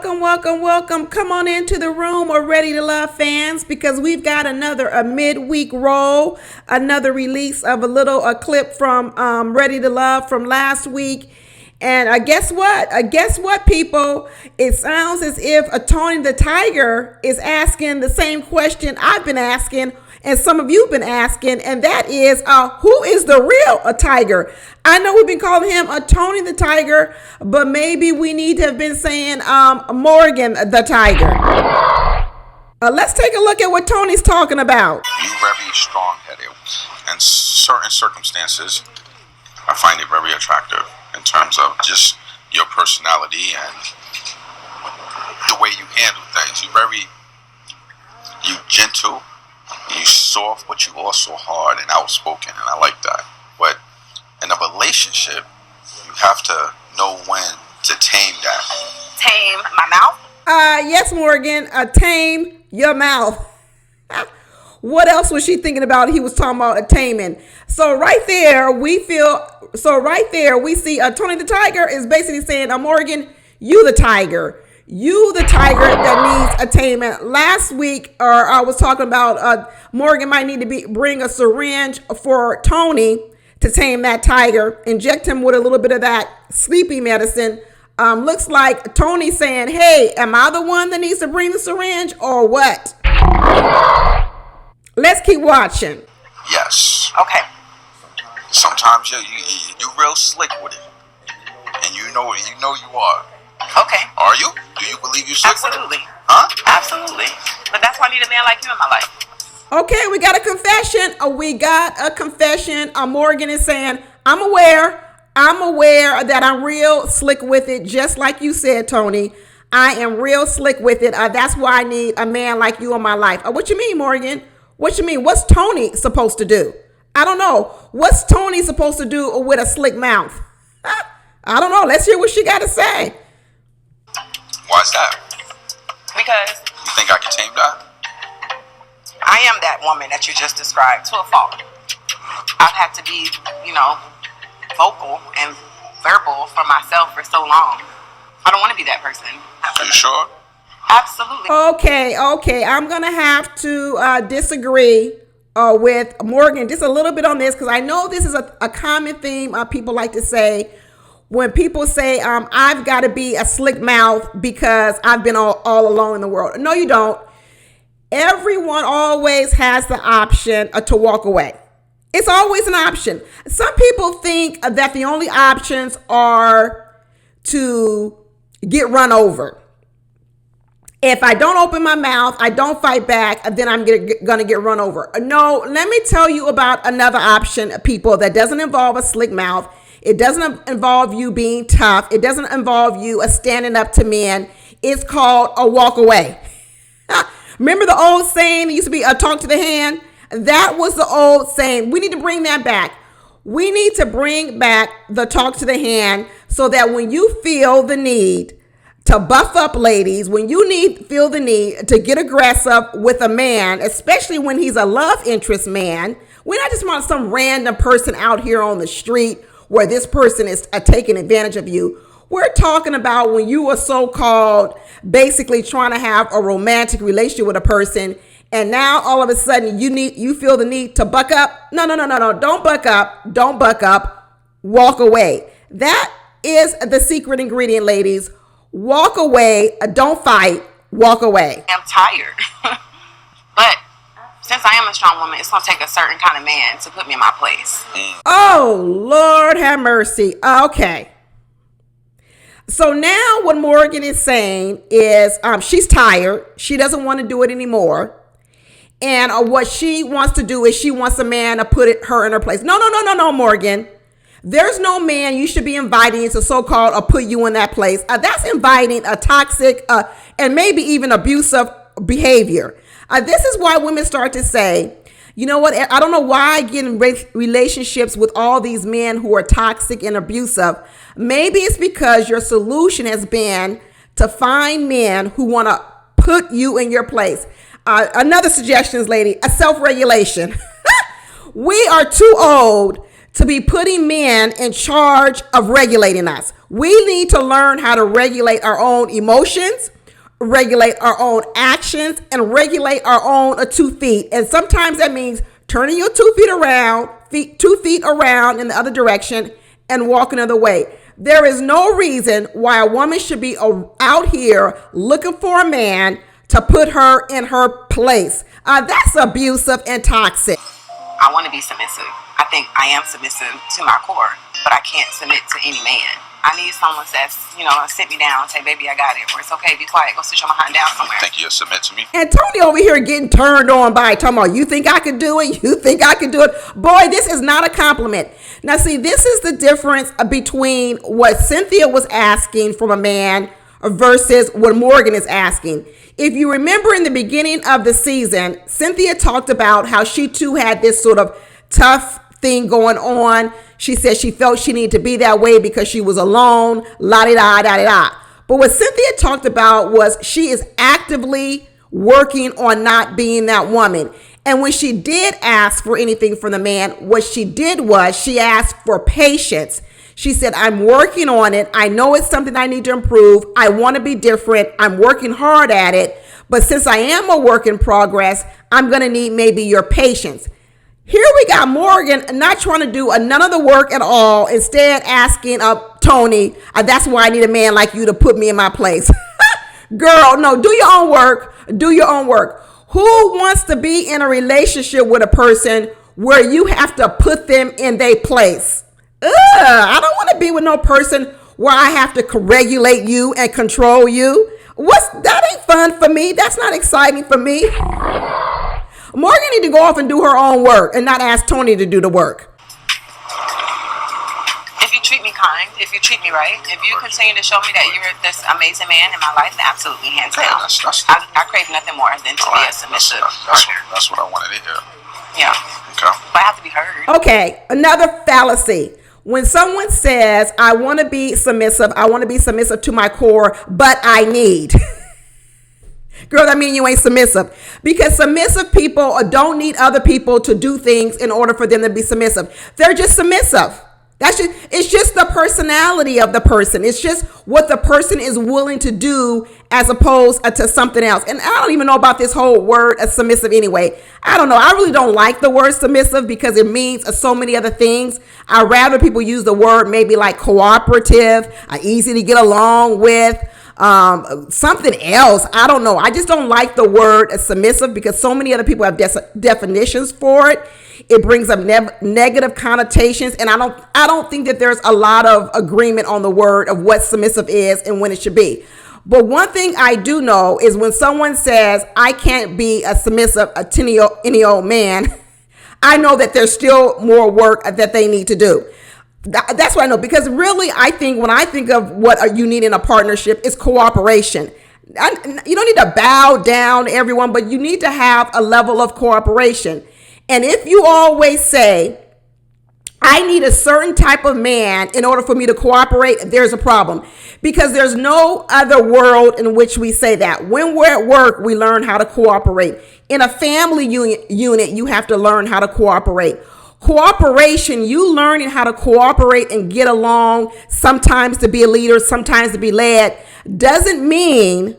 welcome. Come on into the room or Ready to Love fans because we've got a midweek roll, another release of a clip from Ready to Love from last week. And guess what, people? It sounds as if Tony the Tiger is asking the same question I've been asking and some of you have been asking, and that is, who is the real tiger? I know we've been calling him Tony the Tiger, but maybe we need to have been saying Morgan the Tiger. Let's take a look at what Tony's talking about. You're very strong-headed. In certain circumstances, I find it very attractive in terms of just your personality and the way you handle things. You gentle, you soft, but you also hard and outspoken, and I like that. But in a relationship, you have to know when to tame that. Tame my mouth? Yes, Morgan, tame your mouth. What else was she thinking about? He was talking about taming. So right there, we see Tony the Tiger is basically saying, Morgan, you the tiger. You the tiger that needs a taming. Last week, I was talking about Morgan might need to bring a syringe for Tony to tame that tiger, inject him with a little bit of that sleepy medicine. Looks like Tony's saying, hey, am I the one that needs to bring the syringe or what? Let's keep watching. Yes. Okay. Sometimes you real slick with it, and you know you are. Okay. Are you? Do you believe you slick with it? Absolutely. Huh? Absolutely. But that's why I need a man like you in my life. Okay, we got a confession. Morgan is saying, I'm aware that I'm real slick with it, just like you said, Tony. I am real slick with it. That's why I need a man like you in my life. What you mean, Morgan? What you mean? What's Tony supposed to do? I don't know. What's Tony supposed to do with a slick mouth? I don't know. Let's hear what she got to say. Why's that? Because You think I can tame that? I am that woman that you just described to a fault. I've had to be, vocal and verbal for myself for so long. I don't want to be that person. Are you sure? Absolutely. Okay. I'm going to have to disagree with Morgan just a little bit on this because I know this is a common theme people like to say when people say, I've got to be a slick mouth because I've been all alone in the world. No, you don't. Everyone always has the option to walk away. It's always an option. Some people think that the only options are to get run over. If I don't open my mouth, I don't fight back, then I'm going to get run over. No, let me tell you about another option, people, that doesn't involve a slick mouth. It doesn't involve you being tough. It doesn't involve you standing up to men. It's called a walk away. Remember the old saying that used to be a talk to the hand? That was the old saying. We need to bring that back. We need to bring back the talk to the hand so that when you feel the need to buff up ladies, when you feel the need to get aggressive with a man, especially when he's a love interest man, we not just want some random person out here on the street where this person is taking advantage of you. We're talking about when you are so-called basically trying to have a romantic relationship with a person, and now all of a sudden you feel the need to buck up. No. Don't buck up. Don't buck up. Walk away. That is the secret ingredient, ladies. Walk away. Don't fight. Walk away. I'm tired. But since I am a strong woman, it's going to take a certain kind of man to put me in my place. Oh, Lord have mercy. Okay. So now what Morgan is saying is she's tired. She doesn't want to do it anymore. And what she wants to do is she wants a man to put her in her place. No, Morgan. There's no man you should be inviting to so-called put you in that place. That's inviting a toxic and maybe even abusive behavior. This is why women start to say, you know what? I don't know why I get in relationships with all these men who are toxic and abusive. Maybe it's because your solution has been to find men who want to put you in your place. Another suggestion, lady, a self-regulation. We are too old to be putting men in charge of regulating us. We need to learn how to regulate our own emotions, regulate our own actions, and regulate our own 2 feet. And sometimes that means turning your 2 feet around, 2 feet around in the other direction, and walking the other way. There is no reason why a woman should be out here looking for a man to put her in her place. That's abusive and toxic. I want to be submissive. I think I am submissive to my core, but I can't submit to any man. I need someone that's, sit me down and say, baby, I got it. Or it's okay, be quiet, go sit your behind down somewhere. Think you'll submit to me? And Tony over here getting turned on by it, talking about, you think I could do it? You think I could do it? Boy, this is not a compliment. Now, see, this is the difference between what Cynthia was asking from a man versus what Morgan is asking. If you remember in the beginning of the season, Cynthia talked about how she too had this sort of tough thing going on. She said she felt she needed to be that way because she was alone, la-di-da. But what Cynthia talked about was she is actively working on not being that woman. And when she did ask for anything from the man, what she did was she asked for patience. She said, I'm working on it. I know it's something I need to improve. I want to be different. I'm working hard at it. But since I am a work in progress, I'm going to need maybe your patience. Here we got Morgan not trying to do none of the work at all. Instead asking Tony, that's why I need a man like you to put me in my place. Girl, no, do your own work. Do your own work. Who wants to be in a relationship with a person where you have to put them in their place? I don't want to be with no person where I have to regulate you and control you. That ain't fun for me. That's not exciting for me. Morgan need to go off and do her own work and not ask Tony to do the work. If you treat me kind, if you treat me right, if you continue to show me that you're this amazing man in my life, then absolutely, hands down. I crave nothing more than to be a submissive partner. That's what I wanted to hear. Yeah. Okay. But I have to be heard. Okay, another fallacy. When someone says, I want to be submissive to my core, but I need. Girl, that means you ain't submissive. Because submissive people don't need other people to do things in order for them to be submissive. They're just submissive. It's just the personality of the person. It's just what the person is willing to do as opposed to something else. And I don't even know about this whole word submissive anyway. I don't know. I really don't like the word submissive because it means so many other things. I'd rather people use the word maybe like cooperative, easy to get along with, something else. I don't know. I just don't like the word submissive because so many other people have definitions for it. It brings up negative connotations, and I don't think that there's a lot of agreement on the word of what submissive is and when it should be. But one thing I do know is when someone says I can't be a submissive any old man, I know that there's still more work that they need to do. That's what I know, because really I think when I think of what you need in a partnership is cooperation. You don't need to bow down to everyone, but you need to have a level of cooperation. And if you always say, I need a certain type of man in order for me to cooperate, there's a problem. Because there's no other world in which we say that. When we're at work, we learn how to cooperate. In a family unit, you have to learn how to cooperate. Cooperation, you learning how to cooperate and get along, sometimes to be a leader, sometimes to be led, doesn't mean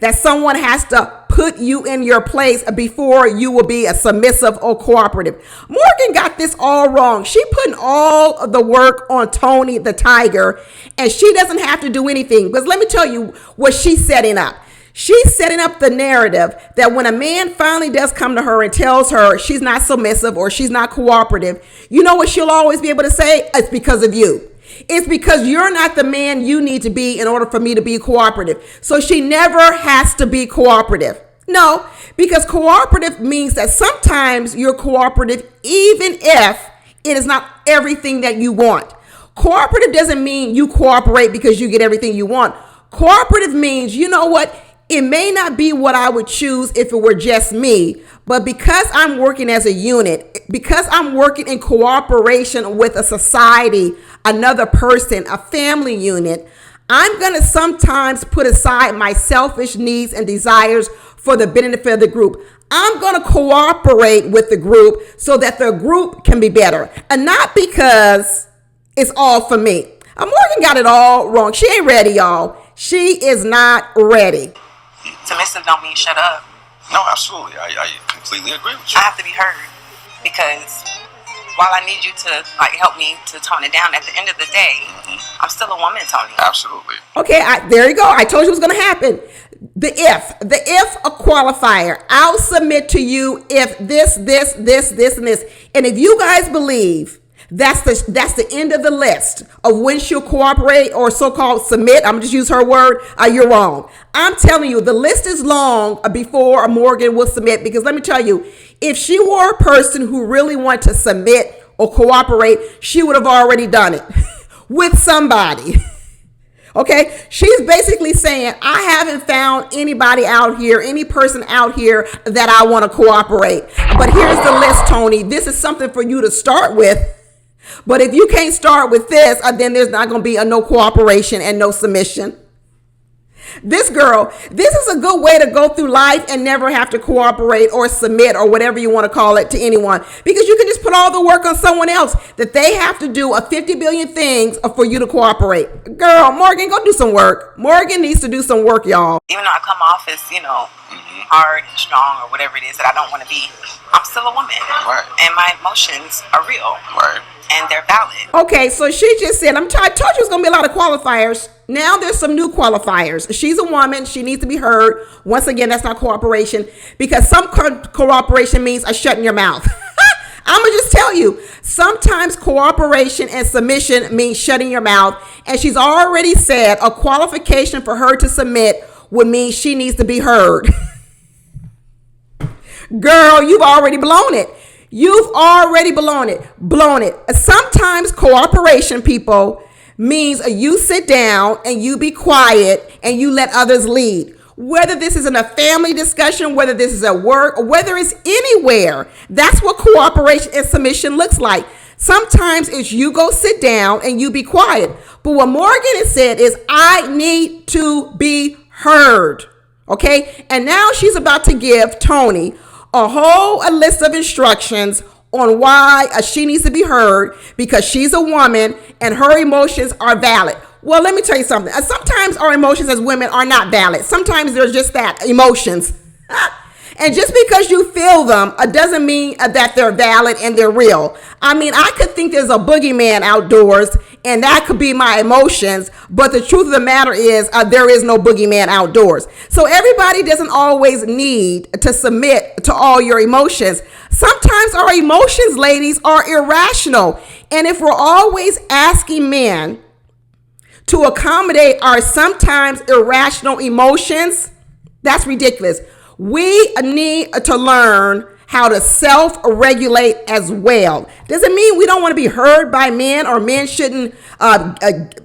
that someone has to put you in your place before you will be a submissive or cooperative. Morgan got this all wrong. She putting all of the work on Tony the Tiger, and she doesn't have to do anything. Because let me tell you what she's setting up. She's setting up the narrative that when a man finally does come to her and tells her she's not submissive or she's not cooperative, you know what she'll always be able to say? It's because of you. It's because you're not the man you need to be in order for me to be cooperative. So she never has to be cooperative. No, because cooperative means that sometimes you're cooperative even if it is not everything that you want. Cooperative doesn't mean you cooperate because you get everything you want. Cooperative means, you know what? It may not be what I would choose if it were just me, but because I'm working as a unit, because I'm working in cooperation with a society, another person, a family unit, I'm going to sometimes put aside my selfish needs and desires for the benefit of the group. I'm going to cooperate with the group so that the group can be better, and not because it's all for me. Morgan got it all wrong. She ain't ready, y'all. She is not ready. Submissive don't mean shut up. No, absolutely. I completely agree with you. I have to be heard, because while I need you to help me to tone it down, at the end of the day, I'm still a woman, Tony. Absolutely. Okay, there you go. I told you it was going to happen. The if a qualifier. I'll submit to you if this, and this. And if you guys believe that's the end of the list of when she'll cooperate or so-called submit, I'm just use her word, you're wrong. I'm telling you, the list is long before Morgan will submit, because let me tell you, if she were a person who really wanted to submit or cooperate, she would have already done it with somebody. Okay, she's basically saying, I haven't found anybody out here, any person out here that I want to cooperate. But here's the list, Tony. This is something for you to start with. But if you can't start with this, then there's not going to be no cooperation and no submission. This is a good way to go through life and never have to cooperate or submit or whatever you want to call it to anyone, because you can just put all the work on someone else that they have to do 50 billion things for you to cooperate. Girl, Morgan, go do some work. Morgan needs to do some work, y'all. Even though I come off as, hard and strong or whatever it is that I don't want to be, I'm still a woman. Right. And my emotions are real. Right. And they're valid. Okay, so she just said, I told you it's going to be a lot of qualifiers. Now there's some new qualifiers. She's a woman. She needs to be heard. Once again, that's not cooperation, because some cooperation means shutting your mouth. I'm going to just tell you, sometimes cooperation and submission means shutting your mouth. And she's already said a qualification for her to submit would mean she needs to be heard. Girl, you've already blown it. You've already blown it. Sometimes cooperation, people, means you sit down and you be quiet and you let others lead. Whether this is in a family discussion, whether this is at work, or whether it's anywhere, that's what cooperation and submission looks like. Sometimes it's you go sit down and you be quiet. But what Morgan has said is, I need to be heard. Okay? And now she's about to give Tony a list of instructions on why she needs to be heard, because she's a woman and her emotions are valid. Well, let me tell you something. Sometimes our emotions as women are not valid. Sometimes there's just that, emotions. And just because you feel them doesn't mean that they're valid and they're real. I mean, I could think there's a boogeyman outdoors and that could be my emotions. But the truth of the matter is there is no boogeyman outdoors. So everybody doesn't always need to submit to all your emotions. Sometimes our emotions, ladies, are irrational. And if we're always asking men to accommodate our sometimes irrational emotions, that's ridiculous. We need to learn how to self-regulate as well. Does it mean we don't want to be heard by men, or men shouldn't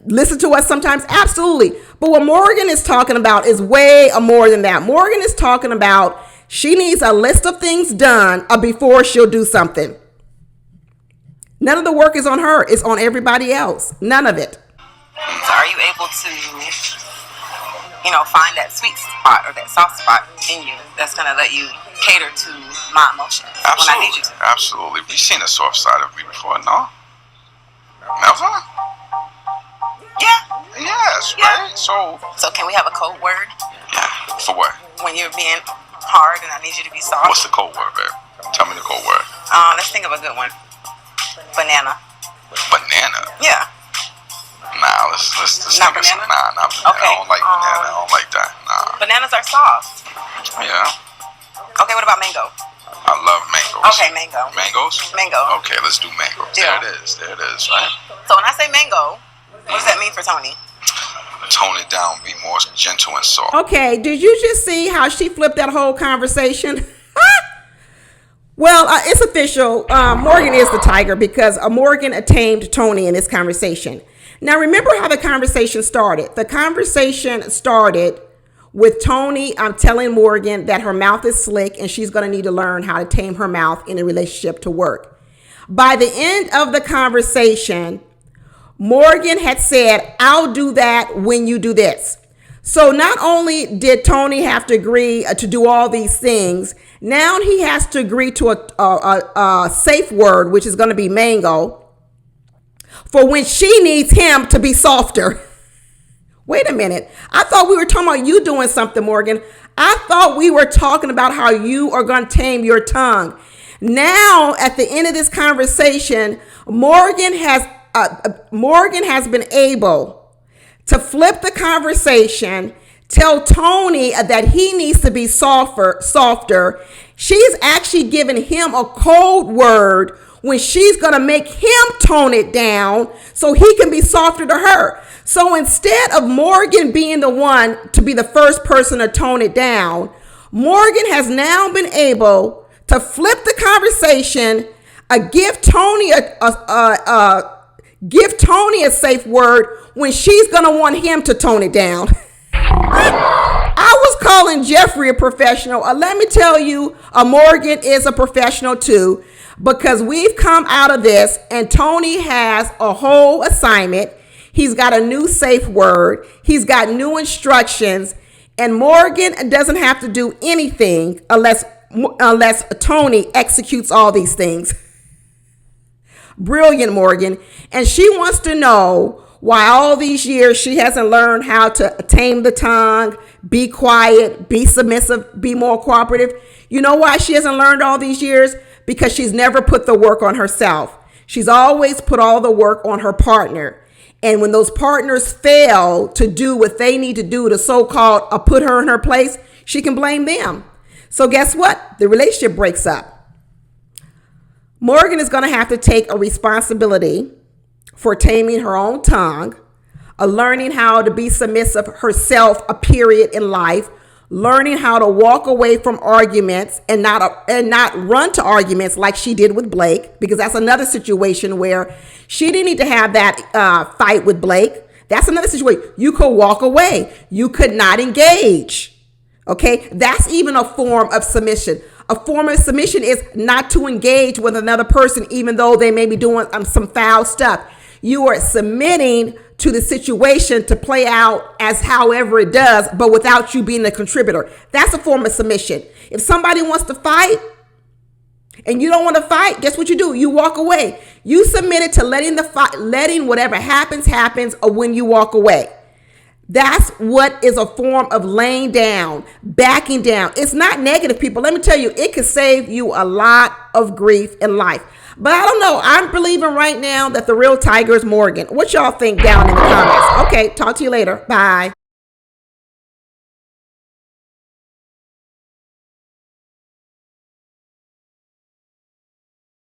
listen to us sometimes? Absolutely. But what Morgan is talking about is way more than that. Morgan is talking about she needs a list of things done before she'll do something. None of the work is on her. It's on everybody else. None of it. So are you able to, find that sweet spot or that soft spot in you that's going to let you cater to my emotions when I need you to? Absolutely. You've seen the soft side of me before, no? Never? Yeah. Yes, Yeah. right? So can we have a code word? Yeah. For what? When you're being hard and I need you to be soft? What's the code word, babe? Tell me the code word. Let's think of a good one. Banana. Banana? Yeah. Nah, let's Not think banana? of Nah, not banana. Okay. I don't like banana. I don't like that. Nah. Bananas are soft. Yeah. Okay, what about mango? I love mangoes. Okay, mango. Mangoes? Mango. Okay, let's do mango. Deal. There it is, right? So when I say mango, what does that mean for Tony? Tone it down, be more gentle and soft. Okay, did you just see how she flipped that whole conversation? Well, it's official. Morgan is the tiger, because Morgan tamed Tony in this conversation. Now, remember how the conversation started. The conversation started with Tony telling Morgan that her mouth is slick and she's going to need to learn how to tame her mouth in a relationship to work. By the end of the conversation, Morgan had said, I'll do that when you do this. So not only did Tony have to agree to do all these things, now he has to agree to a safe word, which is going to be mango, for when she needs him to be softer. Wait a minute. I thought we were talking about you doing something, Morgan. I thought we were talking about how you are going to tame your tongue. Now, at the end of this conversation, Morgan has been able to flip the conversation, tell Tony that he needs to be softer. She's actually given him a code word when she's going to make him tone it down so he can be softer to her. So instead of Morgan being the one to be the first person to tone it down, Morgan has now been able to flip the conversation, give Tony a safe word when she's going to want him to tone it down. I was calling Jeffrey a professional. Let me tell you, Morgan is a professional too, because we've come out of this and Tony has a whole assignment. He's got a new safe word. He's got new instructions, and Morgan doesn't have to do anything unless Tony executes all these things. Brilliant, Morgan. And she wants to know why all these years she hasn't learned how to tame the tongue, be quiet, be submissive, be more cooperative. You know why she hasn't learned all these years? Because she's never put the work on herself. She's always put all the work on her partner. And when those partners fail to do what they need to do to so-called put her in her place, she can blame them. So guess what? The relationship breaks up. Morgan is going to have to take a responsibility for taming her own tongue, learning how to be submissive herself, a period in life, learning how to walk away from arguments and not run to arguments like she did with Blake, because that's another situation where she didn't need to have that fight with Blake. That's another situation. You could walk away. You could not engage. Okay, that's even a form of submission. A form of submission is not to engage with another person, even though they may be doing some foul stuff. You are submitting to the situation to play out as however it does, but without you being a contributor. That's a form of submission. If somebody wants to fight and you don't want to fight, guess what you do? You walk away. You submitted to letting whatever happens, or when you walk away. That's what is a form of laying down, backing down. It's not negative, people. Let me tell you, it could save you a lot of grief in life. But I don't know. I'm believing right now that the real tiger is Morgan. What y'all think down in the comments? Okay, talk to you later. Bye.